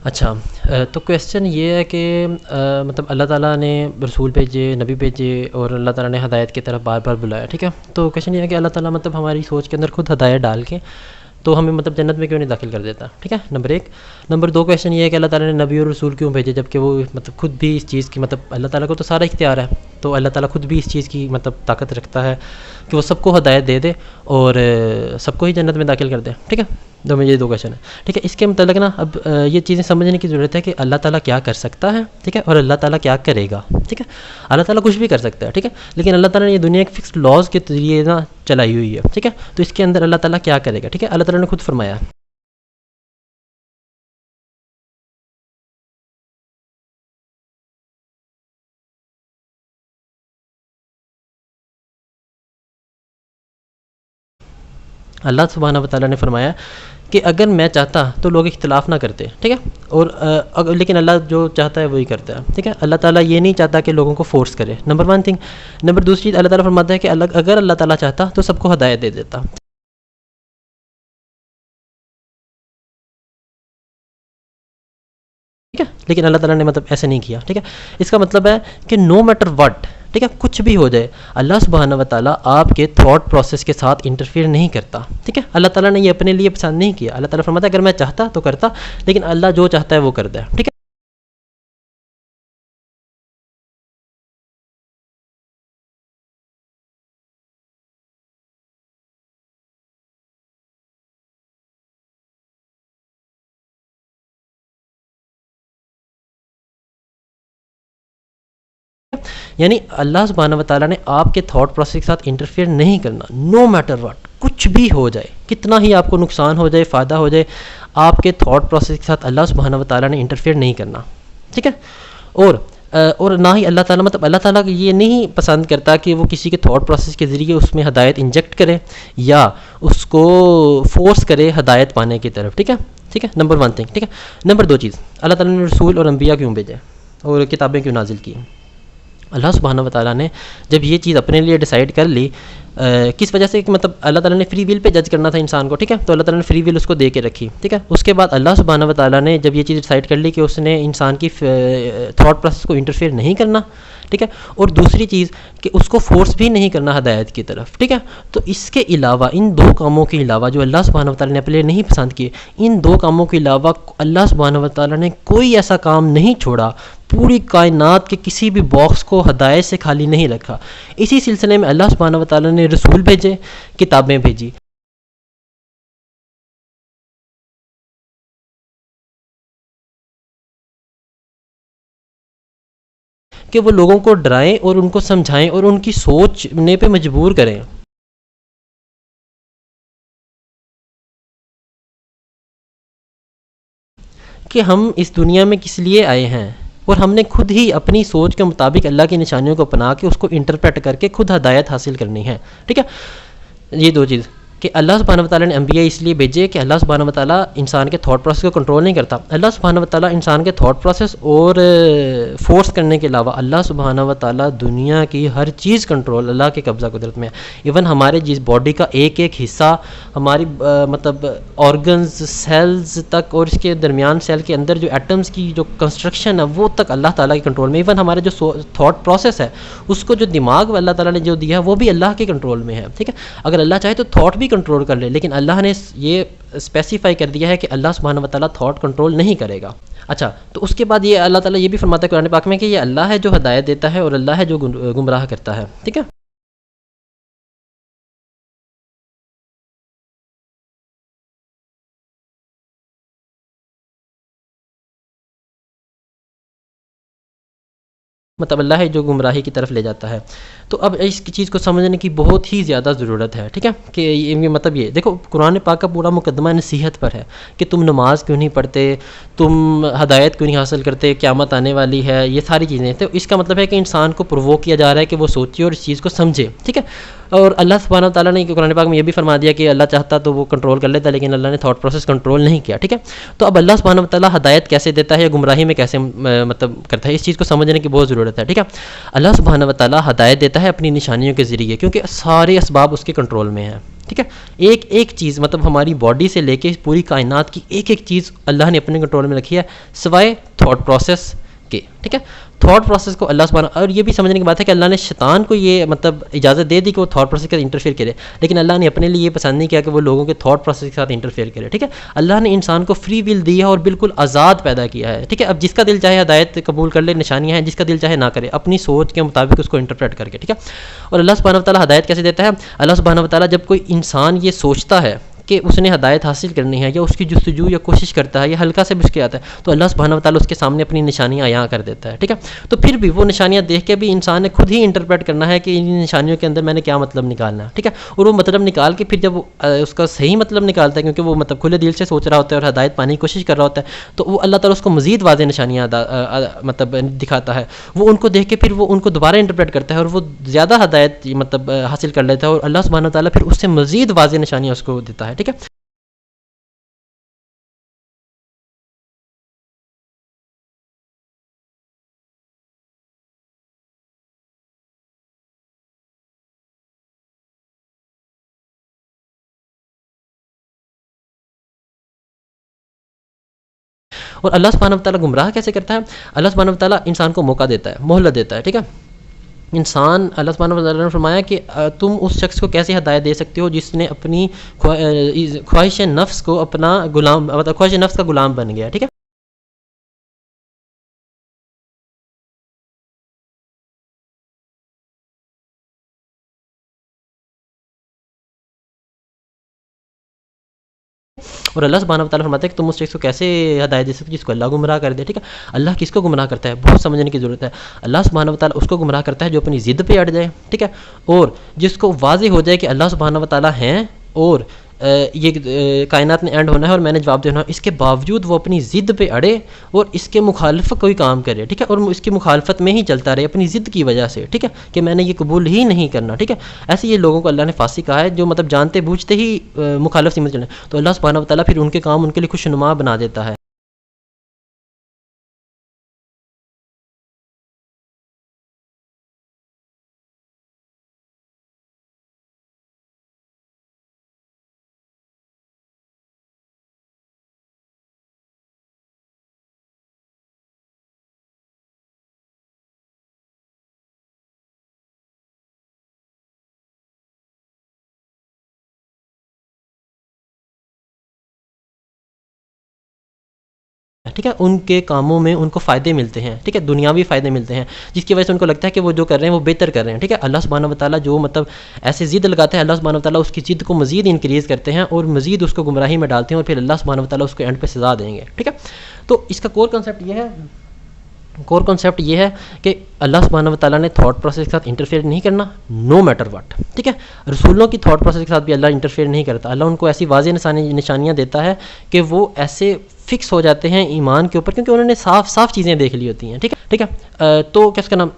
अच्छा, तो क्वेश्चन ये है कि मतलब अल्लाह ताला ने रसूल भेजे, नबी भेजे और अल्लाह ताला ने हदायत की तरफ बार बार बुलाया, ठीक है। तो क्वेश्चन ये है कि अल्लाह ताला मतलब हमारी सोच के अंदर खुद हदायत डाल के तो हमें मतलब जन्नत में क्यों नहीं दाखिल कर देता, ठीक है, नंबर एक। नंबर दो क्वेश्चन ये है कि अल्लाह ताला ने नबी और रसूल क्यों भेजे, जबकि वो मतलब खुद भी इस चीज़ की मतलब अल्लाह ताला को तो सारा इख्तियार है, तो अल्लाह ताला खुद भी इस चीज़ की मतलब ताकत रखता है कि वो सबको हदायत दे दे और सबको ही जन्नत में दाखिल कर दे, ठीक है। तो में ये दो क्वेश्चन है, ठीक है। इसके मतलब ना अब ये चीज़ें समझने की ज़रूरत है कि अल्लाह ताला क्या कर सकता है, ठीक है, और अल्लाह ताला क्या करेगा, ठीक है। अल्लाह ताला कुछ भी कर सकता है, ठीक है, लेकिन अल्लाह ताला ने ये दुनिया एक फ़िक्स्ड लॉज़ के ज़रिए ना चलाई हुई है, ठीक है। तो इसके अंदर अल्लाह ताला क्या करेगा, ठीक है, अल्लाह ताला ने खुद फरमाया है। अल्लाह सुब्हानहू व तआला ने फरमाया कि अगर मैं चाहता तो लोग इख्तिलाफ़ ना करते, ठीक है, और लेकिन अल्लाह जो चाहता है वही करता है, ठीक है। अल्लाह ताला ये नहीं चाहता कि लोगों को फ़ोर्स करे, नंबर वन थिंग। नंबर दूसरी चीज़, अल्लाह ताला फरमाता है कि अगर अल्लाह ताला चाहता तो सबको हदायत दे देता, ठीक है, लेकिन अल्लाह ताला ने मतलब ऐसे नहीं किया, ठीक है। इसका मतलब है कि नो मैटर व्हाट, ठीक है, कुछ भी हो जाए, अल्लाह सुब्हानहू व तआला आपके थॉट प्रोसेस के साथ इंटरफेयर नहीं करता, ठीक है। अल्लाह ताला ने ये अपने लिए पसंद नहीं किया। अल्लाह ताला फरमाता है अगर मैं चाहता तो करता, लेकिन अल्लाह जो चाहता है वो करता है, ठीक है। यानी अल्लाह सुब्हानहू व तआला ने आपके थॉट प्रोसेस के साथ इंटरफेयर नहीं करना, नो मैटर व्हाट, कुछ भी हो जाए, कितना ही आपको नुकसान हो जाए, फ़ायदा हो जाए, आपके थॉट प्रोसेस के साथ अल्लाह सुब्हानहू व तआला ने इंटरफेयर नहीं करना, ठीक है। और ना ही अल्लाह ताला मतलब अल्लाह ताला ये नहीं पसंद करता कि वो किसी के थॉट प्रोसेस के ज़रिए उसमें हदायत इंजेक्ट करे या उसको फोर्स करे हदायत पाने की तरफ, ठीक है, ठीक है, नंबर वन थिंग, ठीक है। नंबर दो चीज़, अल्लाह ताला ने रसूल और अम्बिया क्यों भेजे और किताबें क्यों नाजिल की। अल्लाह सुब्हानहू व तआला ने जब ये चीज़ अपने लिए डिसाइड कर ली, किस वजह से कि मतलब अल्लाह ताला ने फ्री विल पे जज करना था इंसान को, ठीक है, तो अल्लाह ताला ने फ्री विल उसको दे के रखी, ठीक है। उसके बाद अल्लाह सुब्हानहू व तआला ने जब ये चीज़ डिसाइड कर ली कि उसने इंसान की थॉट प्रोसेस को इंटरफेयर नहीं करना, ठीक है, और दूसरी चीज़ कि उसको फोर्स भी नहीं करना हदायत की तरफ, ठीक है। तो इसके अलावा, इन दो कामों के अलावा जो अल्लाह सुब्हानहू व तआला ने अपने लिए नहीं पसंद किए, इन दो कामों के अलावा अल्लाह सुब्हानहू व तआला ने कोई ऐसा काम नहीं छोड़ा, पूरी कायनात के किसी भी बॉक्स को हदायत से खाली नहीं रखा। इसी सिलसिले में अल्लाह सुब्हानहू व तआला ने रसूल भेजे, किताबें भेजी कि वो लोगों को डराएं और उनको समझाएं और उनकी सोचने पे मजबूर करें कि हम इस दुनिया में किस लिए आए हैं, और हमने खुद ही अपनी सोच के मुताबिक अल्लाह की निशानियों को अपना के उसको इंटरप्रेट करके खुद हदायत हासिल करनी है, ठीक है। ये दो चीज़ कि अल्लाह सुब्हानहू व तआला ने अंबिया इसलिए भेजे कि अल्लाह सुब्हानहू व तआला इंसान के थॉट प्रोसेस को कंट्रोल नहीं करता। अल्लाह सुब्हानहू व तआला इंसान के थॉट प्रोसेस और फोर्स करने के अलावा अल्लाह सुब्हानहू व तआला दुनिया की हर चीज़ कंट्रोल अल्लाह के कब्ज़ा कुदरत में है। इवन हमारे जिस बॉडी का एक एक हिस्सा, हमारी मतलब ऑर्गन्स, सेल्स तक, और इसके दरमियान सेल के अंदर जो एटम्स की जो कंस्ट्रक्शन है वो तक अल्लाह ताला के कंट्रोल में। इवन हमारे जो थॉट प्रोसेस है उसको जो दिमाग अल्लाह ताला ने जो दिया है वो भी अल्लाह के कंट्रोल में है, ठीक है। अगर अल्लाह चाहे तो थॉट भी कंट्रोल कर ले, लेकिन अल्लाह ने ये स्पेसिफाई कर दिया है कि अल्लाह सुब्हानहू व तआला थॉट कंट्रोल नहीं करेगा। अच्छा, तो उसके बाद ये अल्लाह ताला ये भी फरमाता है कुरान पाक में कि ये अल्लाह है जो हदायत देता है और अल्लाह है जो गुमराह करता है, ठीक है। मतलब अल्लाह है जो गुमराही की तरफ ले जाता है। तो अब इस चीज़ को समझने की बहुत ही ज़्यादा ज़रूरत है, ठीक है, कि ये मतलब ये देखो कुरान पाक का पूरा मुकदमा नसीहत पर है कि तुम नमाज क्यों नहीं पढ़ते, तुम हदायत क्यों नहीं हासिल करते, क़यामत आने वाली है, ये सारी चीज़ें। तो इसका मतलब है कि इंसान को प्रोवोक किया जा रहा है कि वो सोचे और इस चीज़ को समझे, ठीक है। और अल्लाह सुब्हानहू व तआला ने कुरान पाक में ये भी फरमा दिया कि अल्लाह चाहता तो वो कंट्रोल कर लेता, लेकिन अल्लाह ने थॉट प्रोसेस कंट्रोल नहीं किया, ठीक है। तो अब अल्लाह सुब्हानहू व तआला हदायत कैसे देता है या गुमराही में कैसे मतलब करता है, इस चीज़ को समझने की बहुत ज़रूरत है, ठीक है। अल्लाह सुब्हानहू व तआला हदायत देता है अपनी निशानियों के ज़रिए, क्योंकि सारे असबाब उसके कंट्रोल में हैं, ठीक है। एक एक चीज़ मतलब हमारी बॉडी से लेके पूरी कायनात की एक एक चीज़ अल्लाह ने अपने कंट्रोल में रखी है, सिवाय थॉट प्रोसेस के, ठीक है। थॉट प्रोसेस को अल्लाह सुब्हाना, और ये भी समझने की बात है कि अल्लाह ने शैतान को ये मतलब इजाज़त दे दी कि वो थॉट प्रोसेस के साथ इंटरफेयर करे, लेकिन अल्लाह ने अपने लिए ये पसंद नहीं किया कि वो लोगों के थॉट प्रोसेस के साथ इंटरफेयर करे, ठीक है। अल्लाह ने इंसान को फ्री विल दी है और बिल्कुल आज़ाद पैदा किया है, ठीक है। अब जिसका दिल चाहे हदायत कबूल कर ले, निशानियाँ हैं, जिसका दिल चाहे ना करे, अपनी सोच के मुताबिक उसको इंटरप्रेट करके, ठीक है। और अल्लाह सुब्हाना व तआला हदायत कैसे देता है? अल्लाह सुब्हाना व तआला जब कोई इंसान ये सोचता है कि उसने हदायत हासिल करनी है या उसकी जुस्तजू या कोशिश करता है या हल्का से भी उसके आता है, तो अल्लाह सुब्हानहू व तआला उसके सामने अपनी निशानियाँ अयां कर देता है, ठीक है। तो फिर भी वो निशानियाँ देख के भी इंसान ने खुद ही इंटरप्रेट करना है कि इन निशानियों के अंदर मैंने क्या मतलब निकालना है, ठीक है। और वो मतलब निकाल के फिर जब वो उसका सही मतलब निकालता है, क्योंकि वो मतलब खुले दिल से सोच रहा होता है और हदायत पाने की कोशिश कर रहा होता है, तो वो अल्लाह ताला उसको मज़ीद वाज़ेह निशानियाँ मतलब दिखाता है। वो उनको देख के फिर वो उनको दोबारा इंटरप्रेट करता है और वो ज़्यादा हदायत मतलब हासिल कर लेता है, और अल्लाह सुब्हानहू व तआला फिर उससे मज़ीद वाज़ेह निशानियाँ उसको देता है, ठीक है। और अल्लाह सुब्हानहू व तआला गुमराह कैसे करता है? अल्लाह सुब्हानहू व तआला इंसान को मौका देता है, मोहलत देता है, ठीक है। इंसान अल्लाह सुब्हानहू व तआला ने फरमाया कि तुम उस शख्स को कैसे हदायत दे सकते हो जिसने अपनी ख्वाहिश नफ्स को अपना गुलाम मतलब ख्वाहिश नफ्स का गुलाम बन गया, ठीक है। और अल्लाह सुब्हानहू व तआला फरमाता है कि तुम उस शख्स को कैसे हदायत दे सकते हो जिसको अल्लाह गुमराह कर दे, ठीक है। अल्लाह किसको गुमराह करता है, बहुत समझने की ज़रूरत है। अल्लाह सुब्हानहू व तआला उसको गुमराह करता है जो अपनी ज़िद पे अड़ जाए, ठीक है, और जिसको वाज़ेह हो जाए कि अल्लाह सुब्हानहू व तआला हैं और ये कायनात में एंड होना है और मैंने जवाब देना है, इसके बावजूद वो अपनी ज़िद पे अड़े और इसके मुखालिफ कोई काम करे, ठीक है, और इसकी मुखालफत में ही चलता रहे अपनी ज़िद की वजह से, ठीक है, कि मैंने ये कबूल ही नहीं करना, ठीक है। ऐसे ये लोगों को अल्लाह ने फासिक कहा है जो मतलब जानते बूझते ही मुखालफ समझ चले, तो अल्लाह सुब्हानहू व तआला फिर उनके काम उनके लिए खुशनुमा बना देता है। ठीक है, उनके कामों में उनको फ़ायदे मिलते हैं, ठीक है, दुनियावी फ़ायदे मिलते हैं, जिसकी वजह से उनको लगता है कि वो जो कर रहे हैं वो बेहतर कर रहे हैं, ठीक है। अल्लाह सुब्हानहू व तआला जो मतलब ऐसे ज़िद लगाते हैं, अल्लाह सुब्हानहू व तआला उसकी ज़िद को मज़ीद इंक्रीज़ करते हैं और मज़ीद उसको गुमराही में डालते हैं, और फिर अल्लाह सुब्हानहू व तआला उसको एंड पे सज़ा देंगे, ठीक है। तो इसका कोर कॉन्सेप्ट ये है कि अल्लाह सुब्हानहू व तआला ने थॉट प्रोसेस के साथ इंटरफेयर नहीं करना, नो मैटर व्हाट, ठीक है। रसूलों की थॉट प्रोसेस के साथ भी अल्लाह इंटरफेयर नहीं करता। अल्लाह उनको ऐसी वाज़ेह निशानियाँ देता है कि वो ऐसे फिक्स हो जाते हैं ईमान के ऊपर, क्योंकि उन्होंने साफ साफ चीज़ें देख ली होती हैं, ठीक है, ठीक है। तो क्या उसका नाम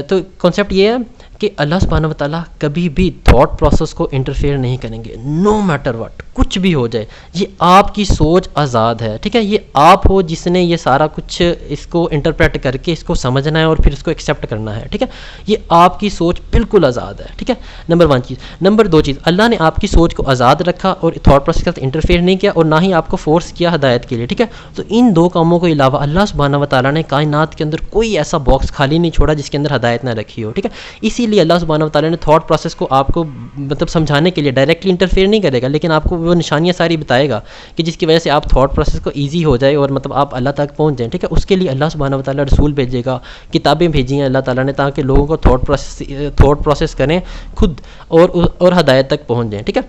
तो कॉन्सेप्ट ये है कि अल्लाह सुब्हानहू व तआला कभी भी थॉट प्रोसेस को इंटरफेयर नहीं करेंगे, नो मैटर व्हाट, कुछ भी हो जाए। ये आपकी सोच आज़ाद है, ठीक है, ये आप हो जिसने ये सारा कुछ इसको इंटरप्रेट करके इसको समझना है और फिर इसको एक्सेप्ट करना है, ठीक है। ये आपकी सोच बिल्कुल आज़ाद है, ठीक है, नंबर 1 चीज़। नंबर 2 चीज़, अल्लाह ने आपकी सोच को आज़ाद रखा और थॉट प्रोसेस के साथ इंटरफेयर नहीं किया और ना ही आपको फोर्स किया हदायत के लिए, ठीक है। तो इन 2 कामों के अलावा अल्लाह सुब्हानहू व तआला ने कायनात के अंदर कोई ऐसा बॉक्स खाली नहीं छोड़ा जिसके अंदर हदायत ना रखी हो, ठीक है। इसीलिए अल्लाह सुब्हानहू व तआला ने थॉट प्रोसेस को आपको मतलब समझाने के लिए डायरेक्टली इंटरफेयर नहीं करेगा, लेकिन आपको वो निशानियाँ सारी बताएगा कि जिसकी वजह से आप थॉट प्रोसेस को ईजी हो जाए और मतलब आप अल्लाह तक पहुँच जाएँ, ठीक है। उसके लिए अल्लाह सुब्हानहू व तआला रसूल भेजेगा, किताबें भेजी हैं अल्लाह ताला ने, ताकि लोगों को थॉट प्रोसेस करें खुद और हदायत तक पहुँच जाएँ, ठीक है।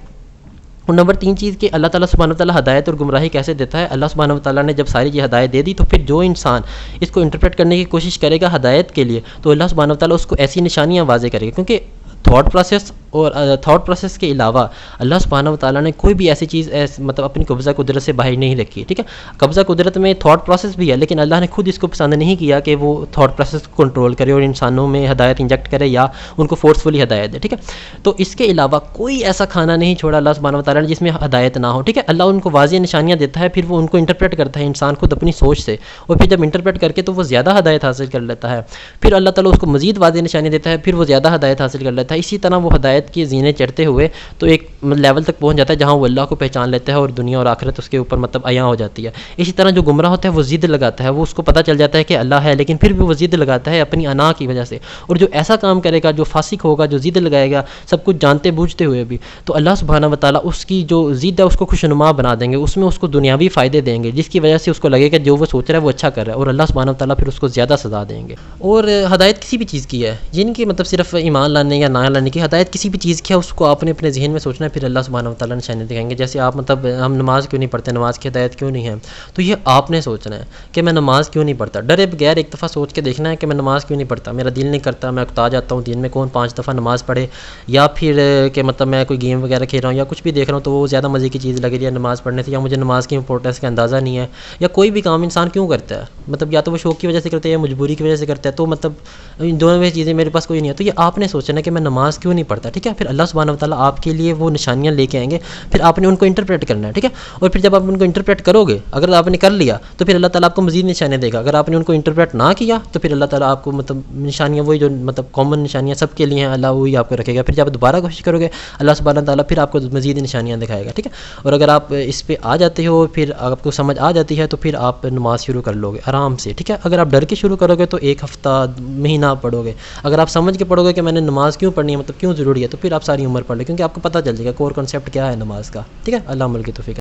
और नंबर 3 चीज़ कि अल्लाह ताला सुब्हानहू व तआला हदायत और गुमराही कैसे देता है? अल्लाह सुब्हानहू व तआला ने जब सारी ये हदायत दे दी, तो फिर जो इंसान इसको इंटरप्रेट करने की कोशिश करेगा हदायत के लिए, तो अल्लाह सुब्हानहू व तआला उसको ऐसी निशानियाँ वाज़ेह करेगा, क्योंकि थॉट प्रोसेस और थॉट प्रोसेस के अलावा अल्लाह सुब्हानहू व तआला ने कोई भी ऐसी चीज़ मतलब अपनी कब्ज़ा कुदरत से बाहर नहीं रखी, ठीक है। कब्ज़ा कुदरत में थॉट प्रोसेस भी है, लेकिन अल्लाह ने खुद इसको पसंद नहीं किया कि वो थॉट प्रोसेस को कंट्रोल करे और इंसानों में हदायत इंजेक्ट करे या उनको फोर्सफुली हदायत दे, ठीक है। तो इसके अलावा कोई ऐसा खाना नहीं छोड़ा अल्लाह सुब्हानहू व तआला ने जिसमें हदायत ना हो, ठीक है। अल्लाह उनको वाज़ेह निशानियाँ देता है, फिर वो उनको इंटरप्रेट करता है इंसान खुद अपनी सोच से, और फिर जब इंटरप्रेट करके तो वो ज़्यादा हदायत हासिल कर लेता है, फिर अल्लाह ताला उसको मज़ीद वाज़ेह निशानियाँ देता है, फिर वो ज़्यादा हदायत हासिल कर लेता है। इसी तरह वो हदायत हिदायत की ज़ीने चढ़ते हुए तो एक लेवल तक पहुँच जाता है जहाँ वो अल्लाह को पहचान लेता है और दुनिया और आखिरत उसके ऊपर मतलब अयां हो जाती है। इसी तरह जो गुमराह होता है वो ज़िद लगाता है, वो उसको पता चल जाता है कि अल्लाह है, लेकिन फिर भी वो ज़िद लगाता है अपनी अना की वजह से। और जो ऐसा काम करेगा, जो फासिक होगा, जो ज़िद लगाएगा सब कुछ जानते बूझते हुए भी, तो अल्लाह सुब्हानहू व तआला उसकी जो ज़िद है उसको खुशनुमा बना देंगे, उसमें उसको दुनियावी फ़ायदे देंगे, जिसकी वजह से उसको लगेगा जो वो सोच रहा है वो अच्छा कर रहा है, और अल्लाह सुब्हानहू व तआला फिर उसको ज़्यादा सज़ा देंगे। और हदायत किसी भी चीज़ की है, जिनकी मतलब सिर्फ ईमान लाने या ना लाने की हदायत किसी भी चीज़ की है, उसको आपने अपने ज़हन में सोचना है, फिर अल्लाह सुब्हानहू व तआला निशानी दिखाएंगे। जैसे आप मतलब हम नमाज़ क्यों नहीं पढ़ते, नमाज़ की हदायत क्यों नहीं है, तो ये आपने सोचना है कि मैं नमाज़ क्यों नहीं पढ़ता। डरे बगैर एक दफ़ा सोच के देखना है कि मैं नमाज़ क्यों नहीं पढ़ता, मेरा दिल नहीं करता, मैं उकता जाता हूँ, दिन में कौन 5 दफ़ा नमाज़ पढ़े, या फिर कि मतलब मैं कोई गेम वगैरह खेल रहा हूँ या कुछ भी देख रहा हूँ तो वो ज़्यादा मज़े की चीज़ लग रही है नमाज़ पढ़ने से, या मुझे नमाज़ की इंपॉर्टेंस का अंदाज़ा नहीं है। या कोई भी काम इंसान क्यों करता है, मतलब या तो वो शौक़ की वजह से करता है या मजबूरी की वजह से करता है, तो मतलब इन दोनों में चीज़ें मेरे पास कोई नहीं है, तो ये आपने सोचना है कि मैं नमाज़ क्यों नहीं पढ़ता, ठीक है। फिर अल्लाह सुब्हानहू व तआला आपके लिए वो निशानियाँ लेके आएंगे, फिर आपने उनको इंटरप्रेट करना है, ठीक है। और फिर जब आप उनको इंटरप्रेट करोगे, अगर आपने कर लिया तो फिर अल्लाह ताला आपको मज़ीद निशानियाँ देगा। अगर आपने उनको इंटरप्रेट ना किया तो फिर अल्लाह ताला आपको मतलब निशानियाँ वही जो मतलब कॉमन निशानियाँ सबके लिए हैं, अल्लाह वही आपको रखेगा। फिर जब दोबारा कोशिश करोगे अल्लाह सुब्हानहू व तआला फिर आपको मज़ीद निशानियाँ दिखाएगा, ठीक है। और अगर आप इस पे आ जाते हो, फिर आपको समझ आ जाती है, तो फिर आप नमाज़ शुरू कर लोगे आराम से, ठीक है। अगर आप डर के शुरू करोगे तो 1 हफ़्ता महीना पढ़ोगे, अगर आप समझ के पढ़ोगे कि मैंने नमाज़ क्यों पढ़नी है, मतलब क्यों ज़रूरी है, तो फिर आप सारी उम्र पढ़ लो, क्योंकि आपको पता चल जाएगा कोर कॉन्सेप्ट क्या है नमाज़ का, ठीक है। अल्लाह अमल की तौफ़ीक।